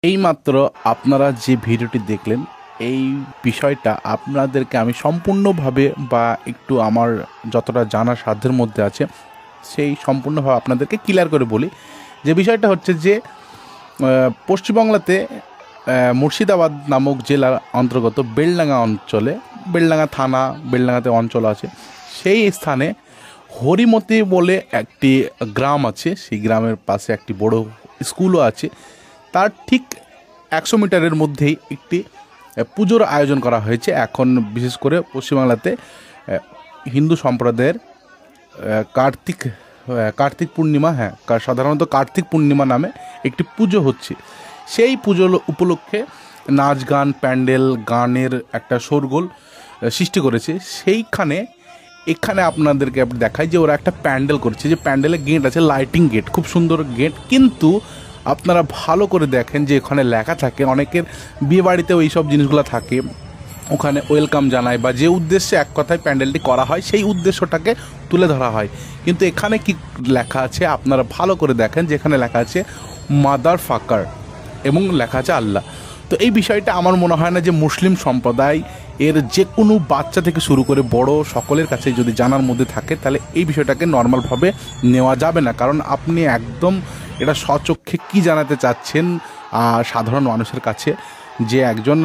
এইমাত্র আপনারা যে ভিডিওটি দেখলেন, এই বিষয়টা আপনাদেরকে আমি সম্পূর্ণভাবে বা একটু আমার যতটা জানার সাধ্যের মধ্যে আছে সেই সম্পূর্ণভাবে আপনাদেরকে ক্লিয়ার করে বলি। যে বিষয়টা হচ্ছে যে পশ্চিমবাংলাতে মুর্শিদাবাদ নামক জেলার অন্তর্গত বেলডাঙ্গা অঞ্চলে, বেলডাঙ্গা থানা, বেলডাঙ্গাতে অঞ্চল আছে, সেই স্থানে হরিমতি বলে একটি গ্রাম আছে। সেই গ্রামের পাশে একটি বড় স্কুলও আছে। তার ঠিক 100 মিটারের মধ্যেই একটি পুজোর আয়োজন করা হয়েছে। এখন বিশেষ করে পশ্চিমবাংলাতে হিন্দু সম্প্রদায়ের কার্তিক পূর্ণিমা, সাধারণত কার্তিক পূর্ণিমা নামে একটি পুজো হচ্ছে। সেই পুজো উপলক্ষে নাচ গান, প্যান্ডেল, গানের একটা শোরগোল সৃষ্টি করেছে। এখানে আপনাদেরকে দেখায় যে ওরা একটা প্যান্ডেল করছে, যে প্যান্ডেলের গেট আছে, লাইটিং গেট, খুব সুন্দর গেট। কিন্তু আপনারা ভালো করে দেখেন যে ওখানে লেখা থাকে, অনেকের বিয়ে বাড়িতেও এইসব জিনিসগুলো থাকে, ওখানে ওয়েলকাম জানায় বা যে উদ্দেশ্যে এক কথায় প্যান্ডেলটি করা হয় সেই উদ্দেশ্যটাকে তুলে ধরা হয়। কিন্তু এখানে কি লেখা আছে আপনারা ভালো করে দেখেন, যেখানে লেখা আছে মাদার ফাকার এবং লেখা আছে আল্লাহ। তো এই বিষয়টা আমার মনে হয় না যে মুসলিম সম্প্রদায় এর যে কোনো বাচ্চা থেকে শুরু করে বড় সকলের কাছে যদি জানার মধ্যে থাকে, তাহলে এই বিষয়টাকে নর্মালভাবে নেওয়া যাবে না। কারণ আপনি একদম এটা স্বচক্ষে কি জানাতে চাচ্ছেন সাধারণ মানুষের কাছে, যে একজন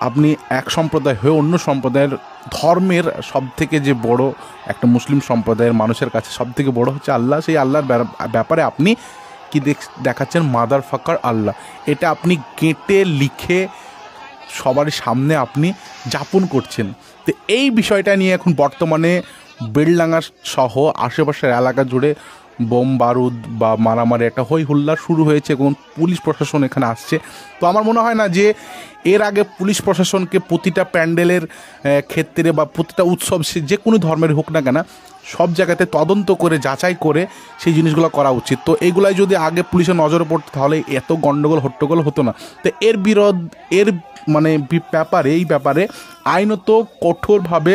আপনি এক সম্প্রদায় হয়ে অন্য সম্প্রদায়ের ধর্মের সবথেকে যে বড় একটা মুসলিম সম্প্রদায়ের মানুষের কাছে সবথেকে বড় হচ্ছে আল্লাহ, সেই আল্লাহর ব্যাপারে আপনি কি দেখাচ্ছেন মাদার ফাকার আল্লাহ। এটা আপনি গেঁটে লিখে সবার সামনে আপনি যাপন করছেন। তো এই বিষয়টা নিয়ে এখন বর্তমানে বেলডাঙ্গা সহ আশেপাশের এলাকা জুড়ে বোম বারুদ বা মারামারি একটা হই হুল্লার শুরু হয়েছে এবং পুলিশ প্রশাসন এখানে আসছে। তো আমার মনে হয় না যে এর আগে পুলিশ প্রশাসনকে প্রতিটা প্যান্ডেলের ক্ষেত্রে বা প্রতিটা উৎসব, সে যে কোনো ধর্মের হোক না কেন, সব জায়গাতে তদন্ত করে যাচাই করে সেই জিনিসগুলো করা উচিত। তো এইগুলাই যদি আগে পুলিশের নজরে পড়তো তাহলে এত গণ্ডগোল হট্টগোল হতো না। তো এর মানে এই ব্যাপারে আইনত কঠোরভাবে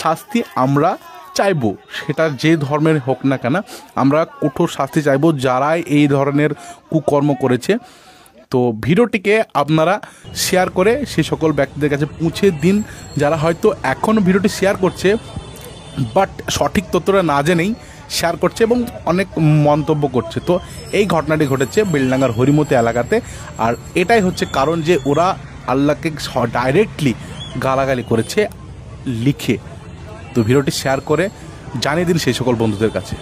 শাস্তি আমরা চাইবো, সেটা যে ধর্মের হোক না কেন, আমরা কঠোর শাস্তি চাইবো যারাই এই ধরনের কুকর্ম করেছে। তো ভিডিওটিকে আপনারা শেয়ার করে সেই সকল ব্যক্তিদের কাছে পৌঁছে দিন যারা হয়তো এখনও ভিডিওটি শেয়ার করছে বাট সঠিক তথ্যটা না জেনেই শেয়ার করছে এবং অনেক মন্তব্য করছে। তো এই ঘটনাটি ঘটেছে বেলডাঙ্গার হরিমতি এলাকাতে। আর এটাই হচ্ছে কারণ যে ওরা আল্লাহকে ডাইরেক্টলি গালাগালি করেছে লিখে। তো ভিডিওটি শেয়ার করে জানিয়ে দিন সেই সকল বন্ধুদের কাছে।